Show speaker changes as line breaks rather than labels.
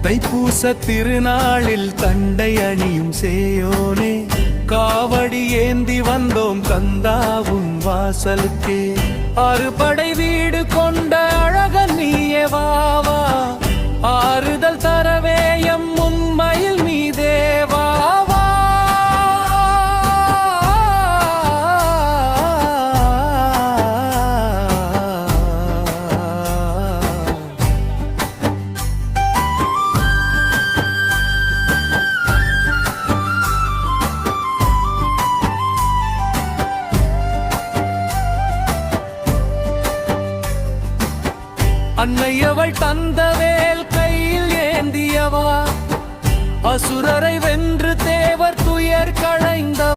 தைப்பூச திருநாளில் தண்டை அணியும் சேயோனே, காவடி ஏந்தி வந்தோம் கந்தாவும் வாசலுக்கே. அறுபடை வீடு கொண்ட அழகன் நீயே வாவா, ஆறுதல் தரவே எம் உண்மையில் நீ தேவாவா. அன்னையவள் தந்தவேல் கையில் ஏந்தியவா, அசுரரை வென்று தேவர் துயர் களைந்த